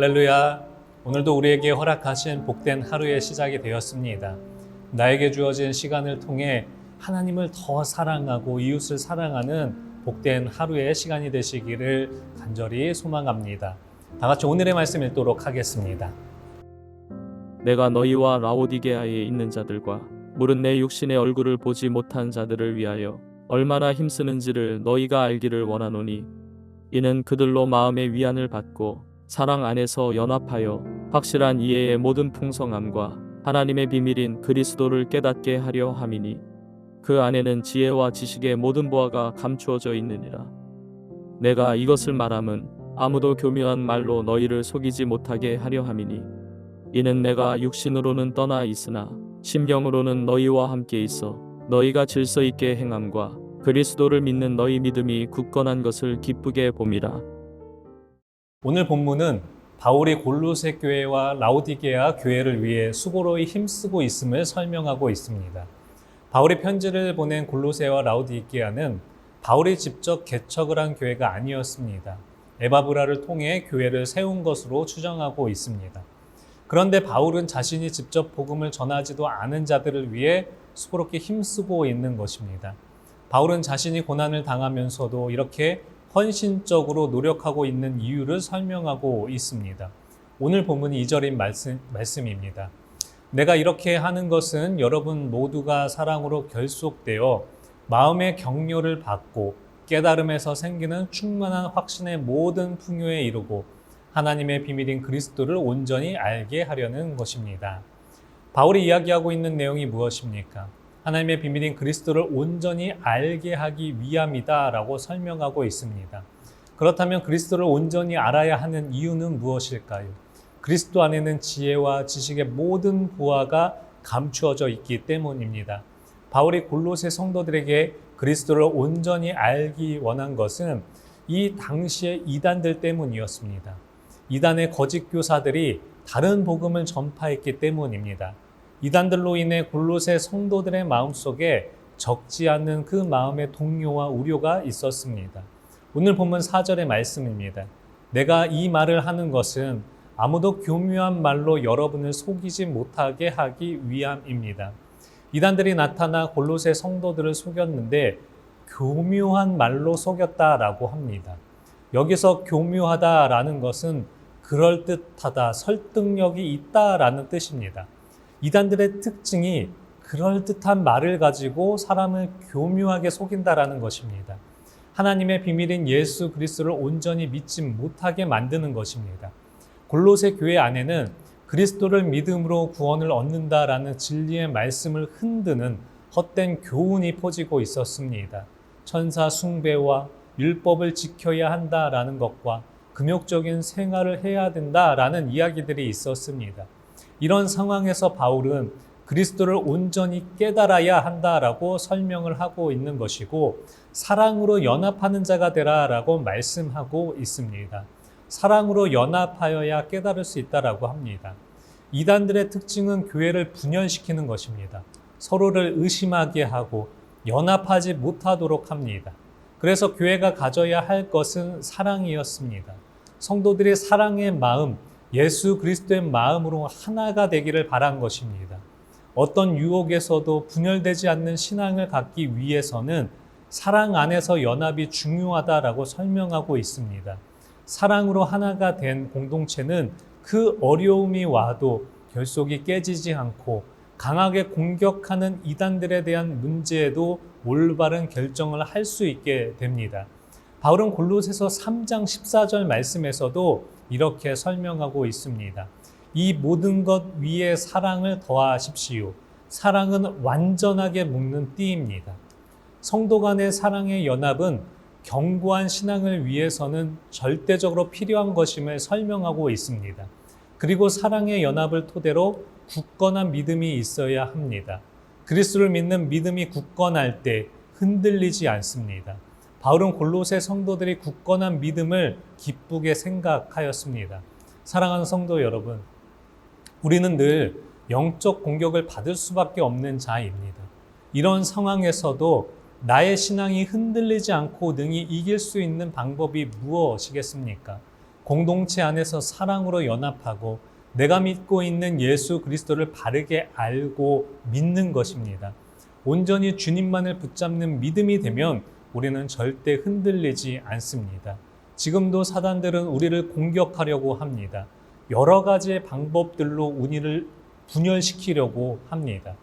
할렐루야. 오늘도 우리에게 허락하신 복된 하루의 시작이 되었습니다. 나에게 주어진 시간을 통해 하나님을 더 사랑하고 이웃을 사랑하는 복된 하루의 시간이 되시기를 간절히 소망합니다. 다 같이 오늘의 말씀 읽도록 하겠습니다. 내가 너희와 라오디게아에 있는 자들과 물은 내 육신의 얼굴을 보지 못한 자들을 위하여 얼마나 힘쓰는지를 너희가 알기를 원하노니, 이는 그들로 마음의 위안을 받고 사랑 안에서 연합하여 확실한 이해의 모든 풍성함과 하나님의 비밀인 그리스도를 깨닫게 하려 함이니, 그 안에는 지혜와 지식의 모든 보화가 감추어져 있느니라. 내가 이것을 말함은 아무도 교묘한 말로 너희를 속이지 못하게 하려 함이니, 이는 내가 육신으로는 떠나 있으나 심령으로는 너희와 함께 있어 너희가 질서 있게 행함과 그리스도를 믿는 너희 믿음이 굳건한 것을 기쁘게 봄이라. 오늘 본문은 바울이 골로새 교회와 라오디게아 교회를 위해 수고로이 힘쓰고 있음을 설명하고 있습니다. 바울이 편지를 보낸 골로새와 라오디게아는 바울이 직접 개척을 한 교회가 아니었습니다. 에바브라를 통해 교회를 세운 것으로 추정하고 있습니다. 그런데 바울은 자신이 직접 복음을 전하지도 않은 자들을 위해 수고롭게 힘쓰고 있는 것입니다. 바울은 자신이 고난을 당하면서도 이렇게 헌신적으로 노력하고 있는 이유를 설명하고 있습니다. 오늘 본문이 2절인 말씀입니다. 내가 이렇게 하는 것은 여러분 모두가 사랑으로 결속되어 마음의 격려를 받고 깨달음에서 생기는 충만한 확신의 모든 풍요에 이르고 하나님의 비밀인 그리스도를 온전히 알게 하려는 것입니다. 바울이 이야기하고 있는 내용이 무엇입니까? 하나님의 비밀인 그리스도를 온전히 알게 하기 위함이다 라고 설명하고 있습니다. 그렇다면 그리스도를 온전히 알아야 하는 이유는 무엇일까요? 그리스도 안에는 지혜와 지식의 모든 보화가 감추어져 있기 때문입니다. 바울이 골로새 성도들에게 그리스도를 온전히 알기 원한 것은 이 당시의 이단들 때문이었습니다. 이단의 거짓 교사들이 다른 복음을 전파했기 때문입니다. 이단들로 인해 골로새 성도들의 마음속에 적지 않는 그 마음의 동요와 우려가 있었습니다. 오늘 본문 4절의 말씀입니다. 내가 이 말을 하는 것은 아무도 교묘한 말로 여러분을 속이지 못하게 하기 위함입니다. 이단들이 나타나 골로새 성도들을 속였는데 교묘한 말로 속였다라고 합니다. 여기서 교묘하다라는 것은 그럴듯하다, 설득력이 있다라는 뜻입니다. 이단들의 특징이 그럴듯한 말을 가지고 사람을 교묘하게 속인다라는 것입니다. 하나님의 비밀인 예수 그리스도를 온전히 믿지 못하게 만드는 것입니다. 골로새 교회 안에는 그리스도를 믿음으로 구원을 얻는다라는 진리의 말씀을 흔드는 헛된 교훈이 퍼지고 있었습니다. 천사 숭배와 율법을 지켜야 한다라는 것과 금욕적인 생활을 해야 된다라는 이야기들이 있었습니다. 이런 상황에서 바울은 그리스도를 온전히 깨달아야 한다라고 설명을 하고 있는 것이고, 사랑으로 연합하는 자가 되라라고 말씀하고 있습니다. 사랑으로 연합하여야 깨달을 수 있다라고 합니다. 이단들의 특징은 교회를 분열시키는 것입니다. 서로를 의심하게 하고 연합하지 못하도록 합니다. 그래서 교회가 가져야 할 것은 사랑이었습니다. 성도들이 사랑의 마음, 예수 그리스도의 마음으로 하나가 되기를 바란 것입니다. 어떤 유혹에서도 분열되지 않는 신앙을 갖기 위해서는 사랑 안에서 연합이 중요하다라고 설명하고 있습니다. 사랑으로 하나가 된 공동체는 그 어려움이 와도 결속이 깨지지 않고 강하게 공격하는 이단들에 대한 문제에도 올바른 결정을 할 수 있게 됩니다. 바울은 골로새서 3장 14절 말씀에서도 이렇게 설명하고 있습니다. 이 모든 것 위에 사랑을 더하십시오. 사랑은 완전하게 묶는 띠입니다. 성도 간의 사랑의 연합은 견고한 신앙을 위해서는 절대적으로 필요한 것임을 설명하고 있습니다. 그리고 사랑의 연합을 토대로 굳건한 믿음이 있어야 합니다. 그리스도를 믿는 믿음이 굳건할 때 흔들리지 않습니다. 바울은 골로새 성도들이 굳건한 믿음을 기쁘게 생각하였습니다. 사랑하는 성도 여러분, 우리는 늘 영적 공격을 받을 수밖에 없는 자입니다. 이런 상황에서도 나의 신앙이 흔들리지 않고 능히 이길 수 있는 방법이 무엇이겠습니까? 공동체 안에서 사랑으로 연합하고 내가 믿고 있는 예수 그리스도를 바르게 알고 믿는 것입니다. 온전히 주님만을 붙잡는 믿음이 되면 우리는 절대 흔들리지 않습니다. 지금도 사단들은 우리를 공격하려고 합니다. 여러 가지의 방법들로 우리를 분열시키려고 합니다.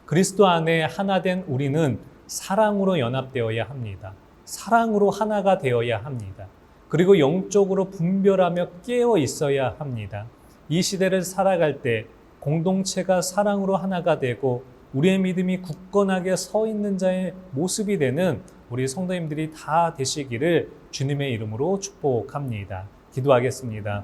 그리스도 안에 하나 된 우리는 사랑으로 연합되어야 합니다. 사랑으로 하나가 되어야 합니다. 그리고 영적으로 분별하며 깨어 있어야 합니다. 이 시대를 살아갈 때 공동체가 사랑으로 하나가 되고 우리의 믿음이 굳건하게 서 있는 자의 모습이 되는 우리 성도님들이 다 되시기를 주님의 이름으로 축복합니다. 기도하겠습니다.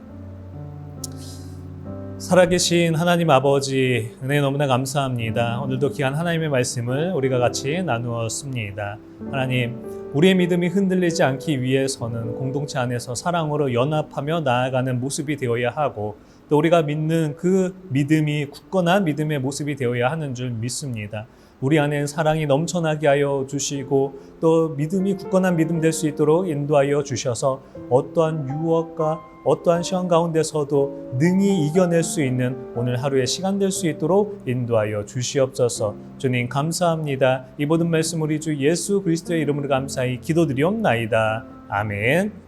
살아계신 하나님 아버지, 은혜 너무나 감사합니다. 오늘도 귀한 하나님의 말씀을 우리가 같이 나누었습니다. 하나님, 우리의 믿음이 흔들리지 않기 위해서는 공동체 안에서 사랑으로 연합하며 나아가는 모습이 되어야 하고, 또 우리가 믿는 그 믿음이 굳건한 믿음의 모습이 되어야 하는 줄 믿습니다. 우리 안에 사랑이 넘쳐나게 하여 주시고 또 믿음이 굳건한 믿음 될 수 있도록 인도하여 주셔서 어떠한 유혹과 어떠한 시험 가운데서도 능히 이겨낼 수 있는 오늘 하루의 시간 될 수 있도록 인도하여 주시옵소서. 주님 감사합니다. 이 모든 말씀 우리 주 예수 그리스도의 이름으로 감사히 기도드리옵나이다. 아멘.